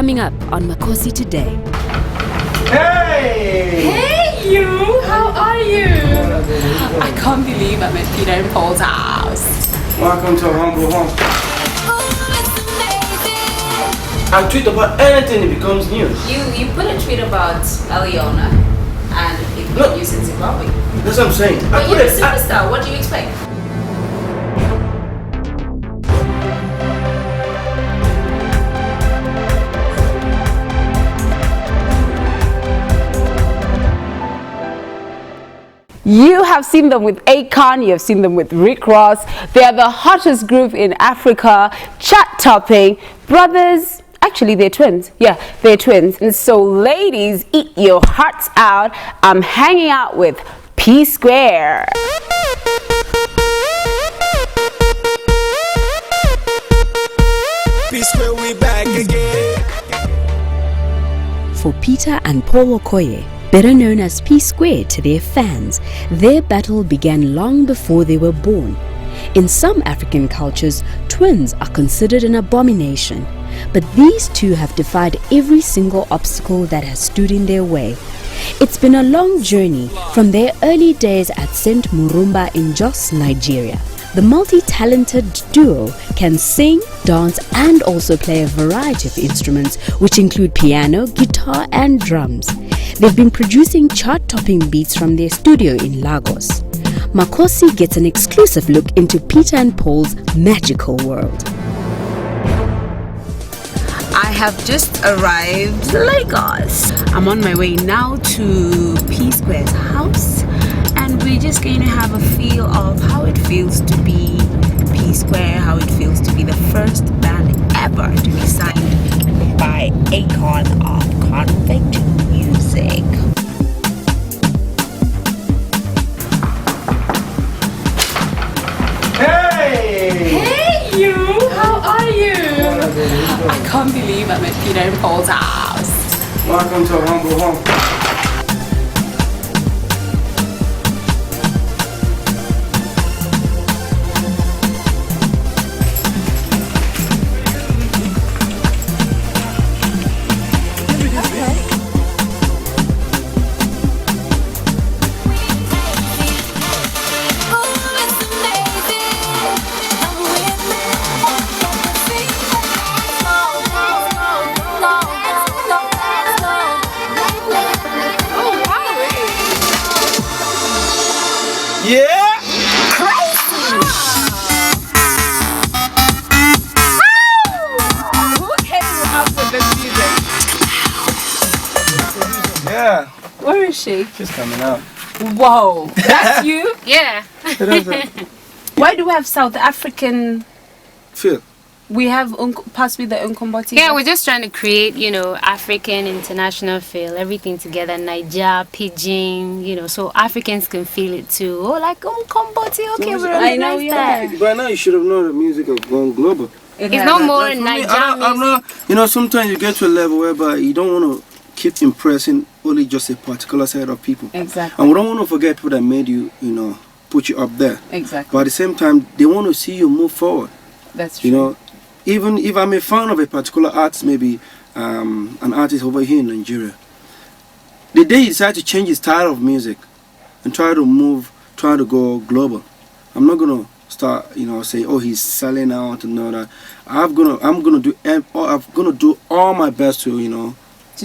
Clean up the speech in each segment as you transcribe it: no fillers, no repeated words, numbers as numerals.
coming up on Makosi Today. Hey! Hey you! How are you? I can't believe I'm at Peter and Paul's house. Welcome to a humble home. I tweet about anything that becomes news. You put a tweet about Eliona and it got news in Zimbabwe. That's what I'm saying. But you're a superstar. What do you expect? You have seen them with Akon, you have seen them with Rick Ross. They are the hottest group in Africa, chart-topping brothers. Actually, they're twins. Yeah, they're twins. And so, ladies, eat your hearts out. I'm hanging out with PSquare. PSquare, we back again. For Peter and Paul Okoye, better known as PSquare to their fans, their battle began long before they were born. In some African cultures, twins are considered an abomination, but these two have defied every single obstacle that has stood in their way. It's been a long journey from their early days at St. Murumba in Jos, Nigeria. The multi-talented duo can sing, dance and also play a variety of instruments which include piano, guitar and drums. They've been producing chart-topping beats from their studio in Lagos. Makosi gets an exclusive look into Peter and Paul's magical world. I have just arrived in Lagos. I'm on my way now to PSquare's house, and we're just going to have a feel of how it feels to be PSquare, how it feels to be the first band ever to be signed by Akon of Convict Music. Hey you! How are you? I can't believe I'm at Peter and Paul's house. Welcome to a humble home. Yeah! Who came up with this music? Yeah. Where is she? She's coming out. Whoa, that's you? Yeah. Why do we have South African? Phil. We have possibly the Unkomboti. Yeah, we're just trying to create, African international feel, everything together, Niger, Pidgin, so Africans can feel it too. Oh, like Unkomboti, okay, we're I know, yeah. By now you should have known the music of going global. It's not more Like, for me, Niger I'm not, sometimes you get to a level whereby you don't want to keep impressing only just a particular set of people. Exactly. And we don't want to forget people that made you, put you up there. Exactly. But at the same time, they want to see you move forward. That's true. Even if I'm a fan of a particular artist, maybe an artist over here in Nigeria, the day he decides to change his style of music and try to go global, I'm not gonna start, say, oh, he's selling out and all that. I'm gonna do all my best to,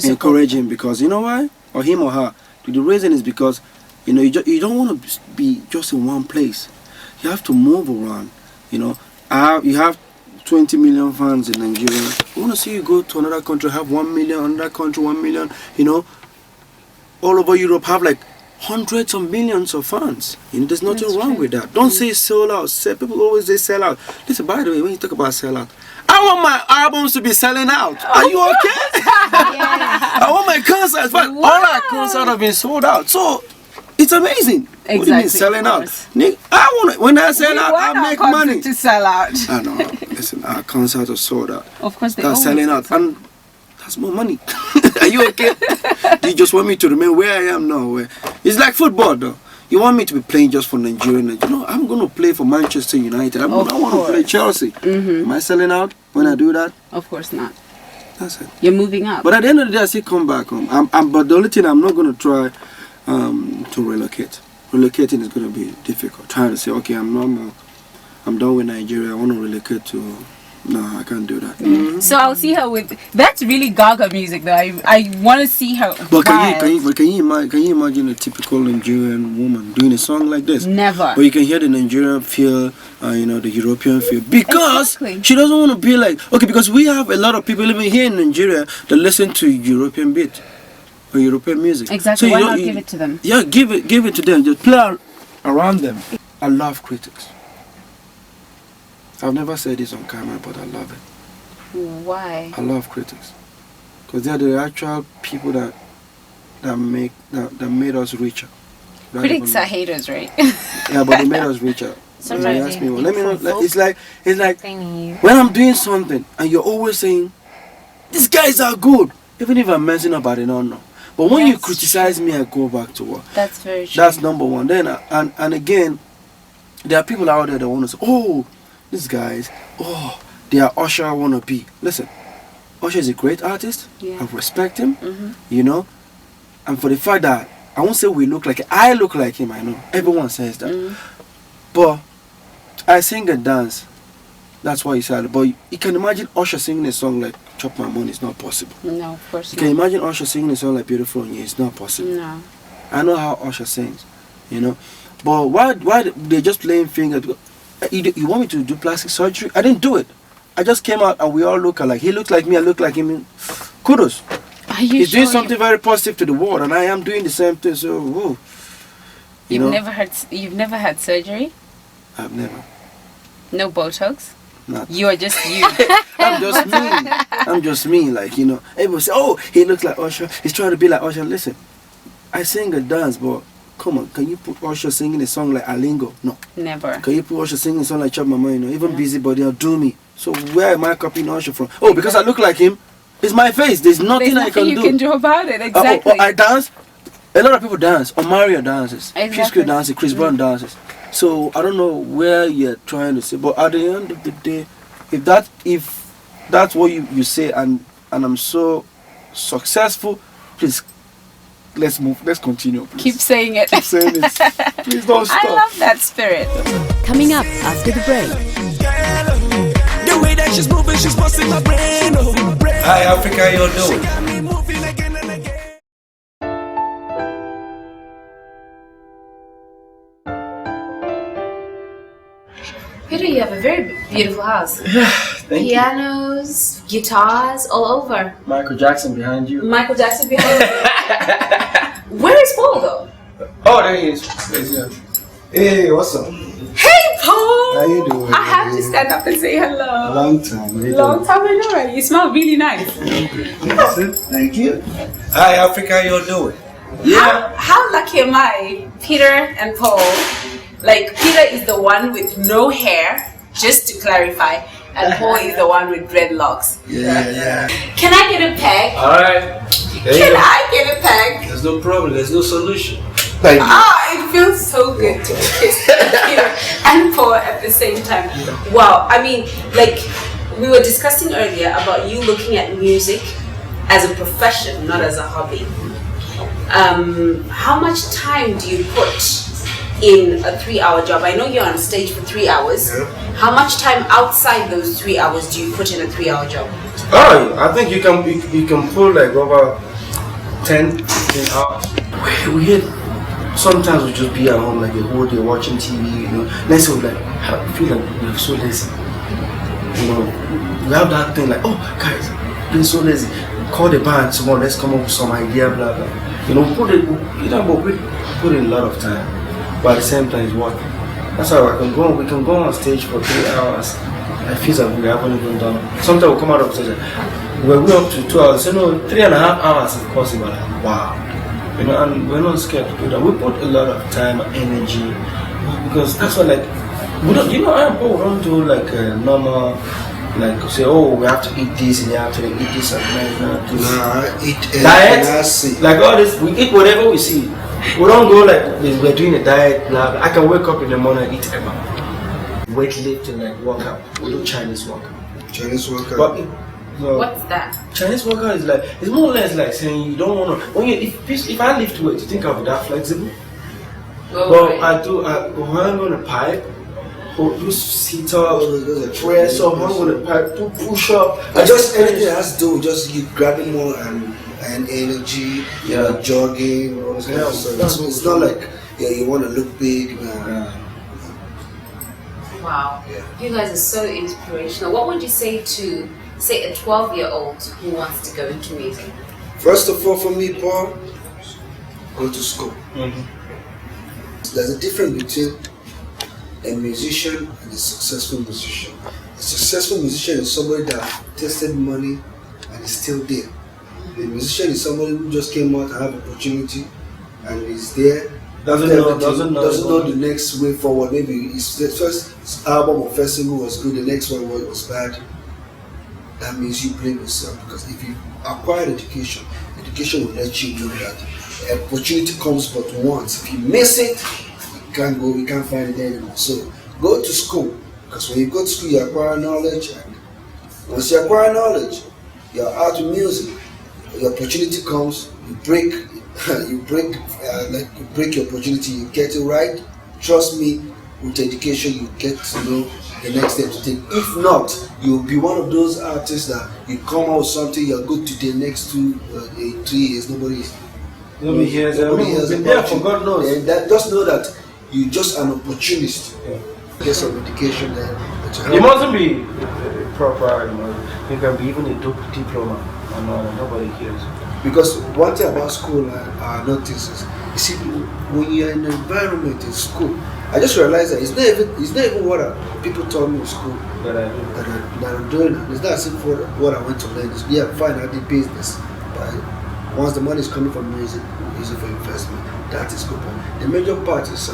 encourage him, because you know why, or him or her. The reason is because, you don't want to be just in one place. You have to move around. You have 20 million fans in Nigeria. I want to see you go to another country, have 1 million, another country 1 million, all over Europe have like hundreds of millions of fans. There's nothing wrong with that. Don't say sell out. People always say sell out. Listen, by the way, when you talk about sell out, I want my albums to be selling out. Are you okay? I want my concerts, but all our concerts have been sold out. So it's amazing. Exactly. What do you mean selling out? When I sell out, I make money. To sell out. I know. Listen, our concerts are sold out. Of course, they're selling out, and that's more money. Are you okay? Do you just want me to remain where I am now? It's like football, though. You want me to be playing just for Nigeria? I'm going to play for Manchester United. I want to play Chelsea. Am I selling out when I do that? Of course not. That's it. You're moving up. But at the end of the day, I still come back home. But the only thing I'm not going to try to relocate. Relocating is going to be difficult. Trying to say, okay, I'm done with Nigeria. I want to relocate to. No, I can't do that. So I'll see her with. That's really Gaga music, though. I want to see her. But can you imagine a typical Nigerian woman doing a song like this? Never. But you can hear the Nigerian feel, the European feel, because Exactly. she doesn't want to be like, okay, because we have a lot of people living here in Nigeria that listen to European beat or European music. Exactly. So Why not give it to them? Yeah, give it to them. Just play around them. I love critics. I've never said this on camera, but I love it. Why? I love critics because they're the actual people that made us richer. Critics are haters, right? Yeah, but they made us richer. Sometimes Ask they me, let me know. provoke It's like you. when I'm doing something and you're always saying, "These guys are good," even if I'm messing up, I don't know. But when you That's criticize me, I go back to work. That's very true. That's number one. Then and again, there are people out there that want to say, "Oh, these guys, they are Usher wannabe." Listen, Usher is a great artist. Yeah. I respect him. And for the fact that I won't say we look like I look like him, I know everyone says that. But I sing and dance. That's why he said. But you can imagine Usher singing a song like "Chop My Money." It's not possible. No, of course You can not. imagine Usher singing a song like "Beautiful on You." It's not possible. No. I know how Usher sings, But why they just playing fingers? You want me to do plastic surgery? I didn't do it. I just came out and we all look alike. He looked like me, I look like him. Kudos. Are you He's sure doing something very positive to the world, and I am doing the same thing. So, whoa. You've never had surgery? I've never. No Botox? Not. You are just you. I'm just me. I'm just me. Everyone say, "Oh, he looks like Usher. He's trying to be like Usher." Listen, I sing and dance, but come on, can you put Usher singing a song like Alingo? No. Never. Can you put Usher singing a song like Chop My Money? Even Busybody will do me. So where am I copying Usher from? Oh, because I look like him. It's my face. There's nothing I can you do. can do about it. Exactly. I dance. A lot of people dance. Mario dances. Exactly. PSquare dances. Chris Brown dances. So I don't know where you're trying to say, but at the end of the day, if that's what you say, and I'm so successful, please let's move. Let's continue. Please. Keep saying it. Keep saying it. Please don't stop. I love that spirit. Coming up after the break. The way that she's moving, she's busting my brain. Hi Africa, how you doing? Got me moving again and again. Peter, you have a very beautiful house. Thank you. Pianos, guitars, all over. Michael Jackson behind you. Michael Jackson behind you. Where is Paul, though? Oh, there he is. Hey, what's up? Hey, Paul! How you doing? I have to stand up and say hello. Long time. Long time, I know, right? You smell really nice. Thank you. Hi Africa, how you doing? How lucky am I, Peter and Paul? Like, Peter is the one with no hair, just to clarify, and Paul is the one with dreadlocks. Yeah. Can I get a peg? Alright. Can I get a peg? There's no problem, there's no solution. Thank you. It feels so good to kiss Peter and Paul at the same time. Wow, I mean, like, we were discussing earlier about you looking at music as a profession, not as a hobby. How much time do you put in a 3-hour job? I know you're on stage for 3 hours. Yeah. How much time outside those 3 hours do you put in a 3-hour job? Oh, I think you can pull like over 10, 15 hours. We hit. Sometimes we just be at home like the whole day watching TV, Let's say like, I feel like we're so lazy. We have that thing like, oh guys, being so lazy. Call the band, someone, let's come up with some idea, blah blah. We put in a lot of time, but at the same time it's working. That's how we can go on stage for 3 hours. I feel like we haven't even done. Sometimes we come out of stage, we're up to 2 hours. 3.5 hours if possible. Like, wow. And we're not scared to do that. We put a lot of time and energy because that's what we don't. I don't do like a normal, like say, oh, we have to eat this in the afternoon, eat this at night. Eat Diet, like all this, we eat whatever we see. We don't go like we're doing a diet. Blah, blah. I can wake up in the morning and eat ever. Weightlifting, like workout. We do Chinese workout. Chinese workout. But So What's that? Chinese worker is like, it's more or less like saying you don't want to. When you, if I lift weight, you think I'll be that flexible? Oh, But right. when I'm on a pipe, or do sit up, press up, hang on the pipe, do push up. I just anything that has to do with just you grabbing more and energy, jogging, all this kind of stuff. It's not like you want to look big. Wow. Yeah. You guys are so inspirational. What would you say to, say, a 12-year-old who wants to go into music? First of all, for me, Paul, go to school. There's a difference between a musician and a successful musician. A successful musician is somebody that tested money and is still there. A musician is somebody who just came out and have opportunity and is there. Doesn't know the next way forward. Maybe his first album or first single was good, the next one was bad. That means you blame yourself, because if you acquire education will let you know that opportunity comes but once. If you miss it, you can't find it anymore. So go to school, because when you go to school you acquire knowledge, and once you acquire knowledge, you're out of music. The opportunity comes, you break your opportunity, you get it right. Trust me, with education you get to know the next step to take. If not, you'll be one of those artists that you come out with something, you're good today, next 3 years nobody hears about you. God knows. And just know that you're just an opportunist. Get some education there. You mustn't be proper. You can be even a diploma, and nobody cares. Because one thing about school I notice is, you see, when you're in an environment in school, I just realized that it's not even what people taught me in school that I'm doing. It's not as if what I went to learn. Fine, I did business, but once the money is coming from music, use it for investment. That is good. But the major part is,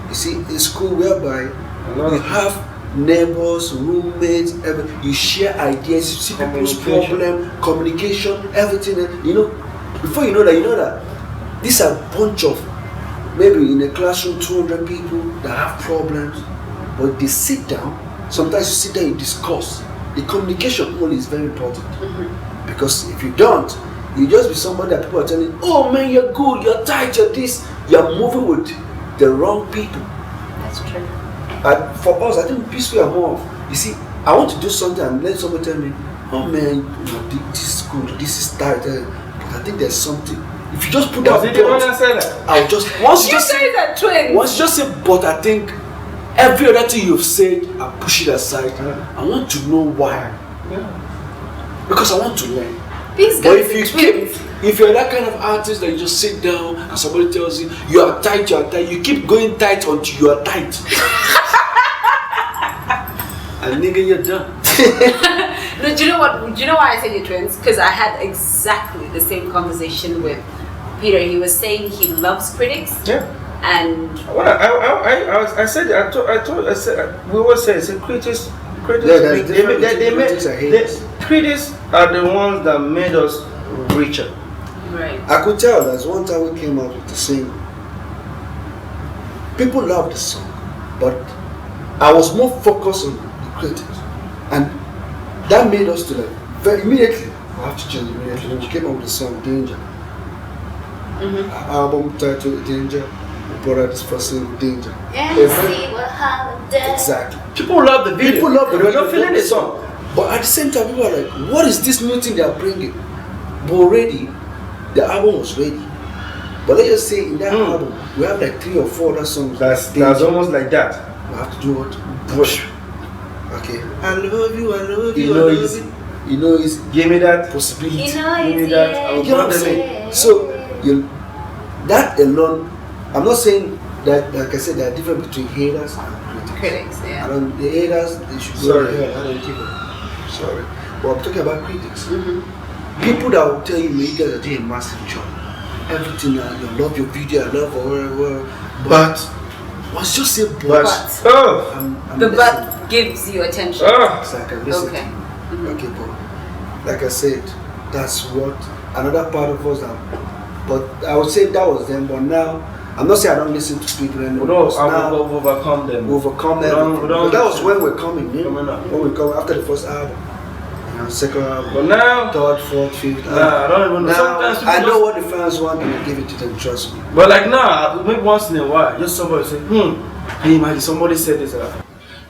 you see, in school whereby you have neighbors, roommates, you share ideas, you see people's problem, communication, everything. Before you know that these are a bunch of, maybe in a classroom 200 people that have problems, but they sit down. Sometimes you sit down and discuss. The communication only is very important, because if you don't, you just be somebody that people are telling, oh man, you're good, you're tight, you're this, you're moving with the wrong people. That's true. And for us, I think PSquare are more of, you see, I want to do something and let someone tell me, oh man, this is good, this is tight, but I think there's something. If you just put that, I'll just once you just say that twins. Once you just say, but I think every other thing you've said, I push it aside. I want to know why. Because I want to learn. These But guys if you're that kind of artist that you just sit down and somebody tells you you are tight, you keep going tight until you are tight. And nigga, you're done. No, do you know what? Do you know why I said you're twins? Because I had exactly the same conversation with Peter. He was saying he loves critics. Yeah. And what I said, we always say, it's a critics. Critics are the ones that made us richer. right. I could tell there's one time we came out with the same. People love the song, but I was more focused on the critics, and that made us to very immediately. I have to change immediately. When we came out with the song Danger, our album titled Danger, we brought out this first single Danger. Exactly. People love the video. People love the They were video. not feeling the song. But at the same time, people are like, what is this new thing they are bringing? But already, the album was ready. But let's just say in that album, we have like 3 or 4 other songs. That's almost like that. We have to do what? Push. Okay. I love you, I love you, You know I love you. You know, it's Give me that. possibility. Give me that. I will You know what I'm put them saying? So, that alone, I'm not saying that, like I said, there are difference between haters and critics. Critics, The haters, they should go to hell. I don't give a sorry. But I'm talking about critics. People that will tell you, man, you guys are doing a massive job. Everything, I love your video, I love whatever. But, once you say but, I'm The listening. but gives you attention. So I can listen. Okay. Okay, but like I said, that's what another part of us are. But I would say that was them. But now, I'm not saying I don't listen to people anymore. No, now I've overcome them. we overcome We don't everything. But that was listen. when we're coming. Coming up. When we come after the first album. second album, But now, third, fourth, fifth. nah, I don't even know. Now, Sometimes people I know just- what the fans want and I give it to them, trust me. But like now, maybe once in a while, just somebody say, hey man, somebody said this.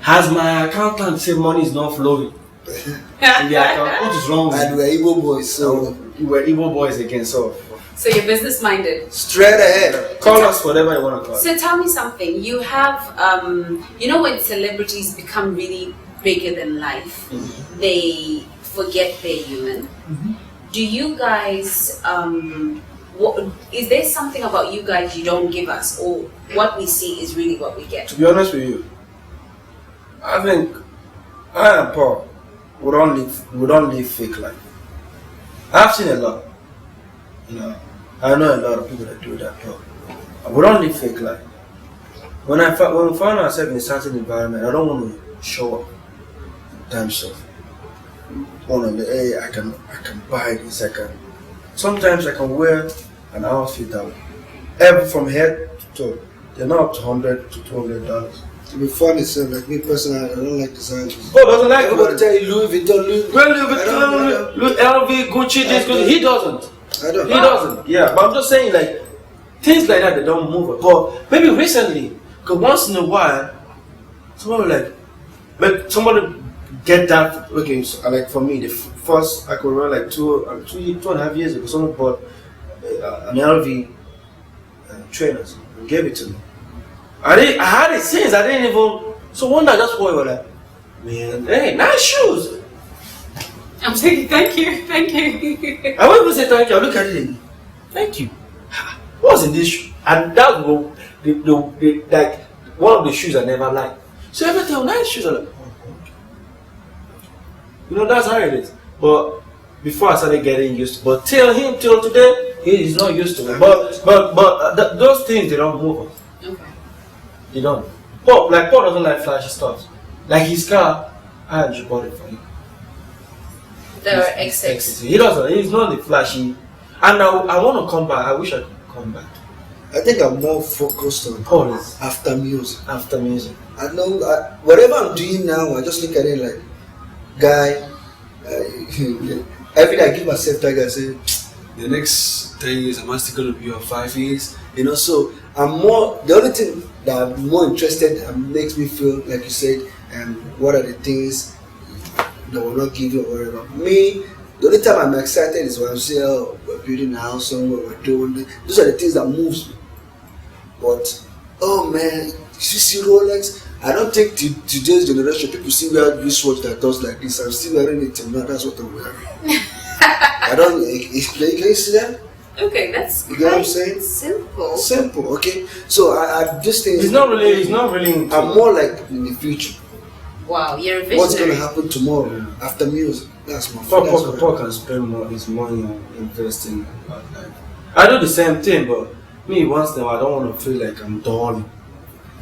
Has my accountant said money is not flowing? In the account, what is wrong with And you? we're Igbo boys, so We're evil boys again, so So you're business minded. straight ahead. call us whatever you want to call us. So tell me something. You have, you know, when celebrities become really bigger than life, they forget they're human. Do you guys, what, is there something about you guys you don't give us, or what we see is really what we get? To be honest with you, I think I and Paul, we don't live fake life. I've seen a lot. You know, I know a lot of people that do that, but we don't live fake life. When we find ourselves in a certain environment, I don't want to show up in terms of hey, I can buy this, sometimes I can wear an outfit that from head to toe, they're not up to $100 to $200. To be funny, so like me personally, I don't like designs. Oh, doesn't like Everybody it. tell you Louis Vuitton, Louis Well, Louis I don't- Vuitton, LV, Gucci, this, Gucci. He doesn't. I don't. He doesn't. Yeah, but I'm just saying, like, things like that, they don't move. But maybe recently, because once in a while, somebody get that. Okay, so, like for me, the first I could remember like two and a half years ago, someone bought an LV trainers and gave it to me. I had it since. I didn't even. So one day I just wore it, like, man, hey, nice shoes. I'm saying thank you. I won't even say thank you. I look at it and thank you. What's in this shoe? And that was like one of the shoes I never liked. So every time nice shoes, I'm like, you know, that's how it is. But before I started getting used to, but till today, he is not used to it. But those things, they don't move us. Okay. They don't. Paul doesn't like flashy stuff. Like his car, I actually bought it for him. The X6. He doesn't. He's not the flashy. And I want to come back. I wish I could come back. I think I'm more focused on Paul is after music. after music. I know whatever I'm doing now, I just look at it like, guy. Every day I give myself target. I say, the next 10 years, am I still gonna be here? 5 years? You know, so I'm more. The only thing that I'm more interested and makes me feel like you said, what are the things that will not give you or whatever. Me, the only time I'm excited is when I say, oh, we're building a house somewhere, we're doing this. Those are the things that moves me. But oh man, you see Rolex? I don't think today's generation people see wear wristwatch that does like this. I'm still wearing it till now. That's what I'm wearing. I don't. Can you see that? Okay, that's You get what I'm saying? simple. Simple. Okay. So I this thing. He's not really. I'm more like in the future. Wow, you're a visionary. What's gonna happen tomorrow after music? That's my. Paul can spend more his money on investing in life. I do the same thing, but me once in a while I don't want to feel like I'm dull.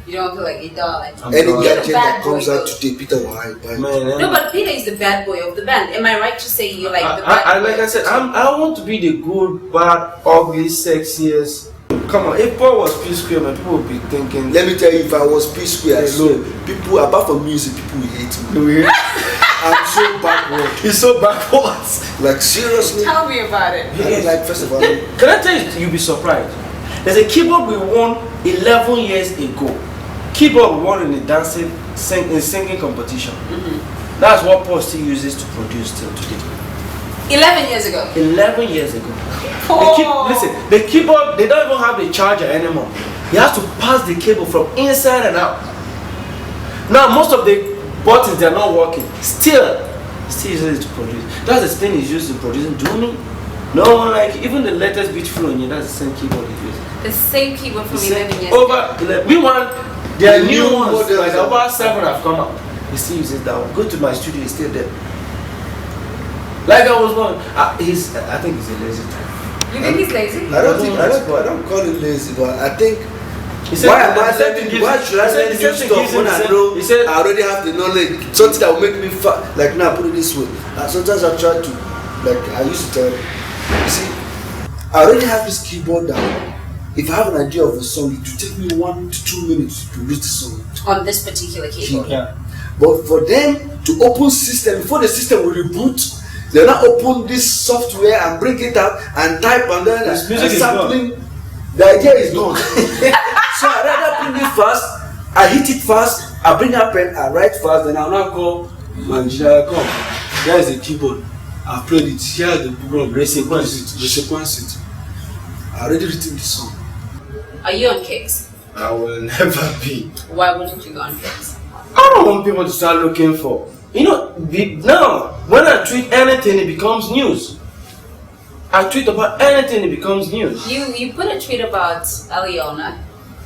You don't feel like a darling. Any dull. gadget that Bad boy comes out though. today, Peter will hide. Man, No, but Peter is the bad boy of the band. Am I right to say you like the bad boy? like I said, I want to be the good, bad, ugly, sexiest. Come on, if Paul was PSquare, man, people would be thinking. Let me tell you, if I was PSquare, I swear, people apart from music, people will hate me. I'm so backward. He's so backwards. Like seriously. Tell me about it. I don't like first of all. Can I tell you, you'll be surprised. There's a keyboard we won 11 years ago. Keyboard we won in the singing competition. That's what Paul still uses to produce till today. 11 years ago. 11 years ago. Oh. The keyboard, they don't even have the charger anymore. You have to pass the cable from inside and out. Now most of the buttons, they're not working. Still uses it to produce. That's the thing he's used to producing. Doing no one like even the latest Beautiful on you. That's the same keyboard he uses. The same keyboard from 11 years Over 11. We want their The new new ones. models Like are- over 7 have come out. He still uses that one. Go to my studio, it's still there. Like I was one. I think he's a lazy type. You think he's lazy? I don't call it lazy, but I think He said, why am I the same learning? thing Why gives- should I he said learn the new same thing stuff gives him when the I same- know he said- I already have the knowledge? Something that will make me like now put it this way. And sometimes I try to, like I used to tell you, see, I already have this keyboard down. If I have an idea of a song, it will take me 1 to 2 minutes to produce the song. On this particular keyboard. Yeah. But for them to open system, before the system will reboot, they now open this software and bring it out and type and then This music is sampling. The idea is gone. So I rather bring it fast, I hit it fast, I bring up pen, I write fast, then I'll now call Nigeria, come. There is a keyboard. I've played it. Here's the program. Resequence it. I already written the song. Are you on kicks? I will never be. Why wouldn't you go on kicks? I don't want people to start looking for. Now, when I tweet anything, it becomes news. I tweet about anything, it becomes news. You put a tweet about Eliona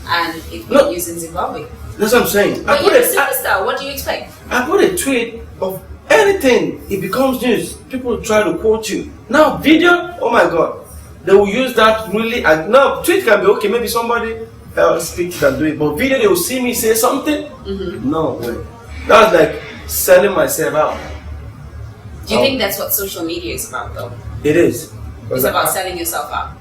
and it got news in Zimbabwe. That's what I'm saying. But you're a superstar, what do you expect? I put a tweet of anything, it becomes news. People try to quote you. Now, video, oh my God. They will use that really. Now, tweet can be okay, maybe somebody else speak and do it. But video, they will see me say something. No way. That's like selling myself out. Do you think that's what social media is about, though? It is. It's about selling yourself out.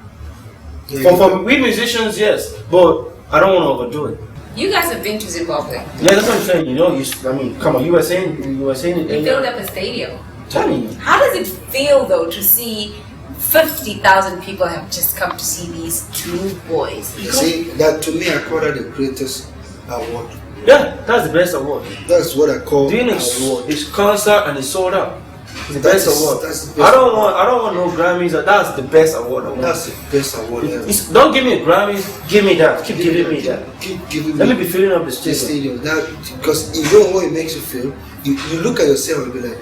For we musicians, yes, but I don't want to overdo it. You guys have been to Zimbabwe. Yeah, that's what I'm saying. Come on, you were saying it. You filled up a stadium. Tell me. How does it feel, though, to see 50,000 people have just come to see these two boys? You see, that to me, I call that the greatest award. Yeah, that's the best award. That's what I call doing award. It's concert and it's sold out. It's the best award. That's the best I don't want no Grammys. That's the best award. That's the best award ever. Don't give me Grammys. Give me that. Keep giving me that. Keep giving Let me me be filling up the stadium. Because you know what it makes you feel. You look at yourself and be like,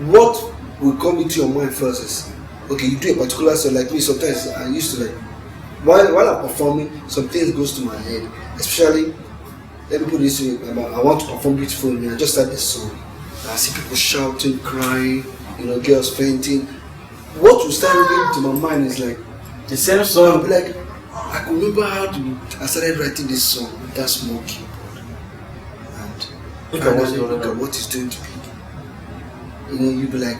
what will come into your mind first is, okay, you do a particular song. Like me, sometimes I used to like while I'm performing, some things goes to my head. Especially, let me put this way: I want to perform beautifully. I just started a song. I see people shouting, crying, girls fainting. What will start running to my mind is like the same song. I'll be like, I could remember how I started writing this song with that small keyboard. And look at what it's doing to people. You'll be like,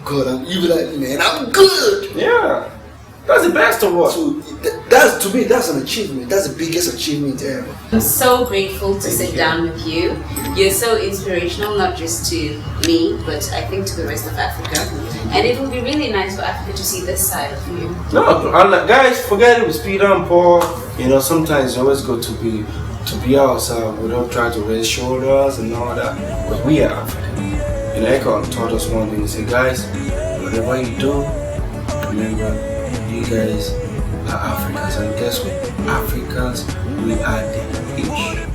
God, you'll be like, man, I'm good. Yeah, that's the best award. So that's, to me, that's an achievement. That's the biggest achievement ever. I'm so grateful to sit down with you. You're so inspirational, not just to me, but I think to the rest of Africa. And it will be really nice for Africa to see this side of you. No, guys, forget it with Peter and Paul. Sometimes it's always good to be ourselves. We don't try to raise shoulders and all that, but we are African. Econ taught us one thing. He said, guys, whatever you do, remember, you guys are Africans, and guess what? Africans, we are the H.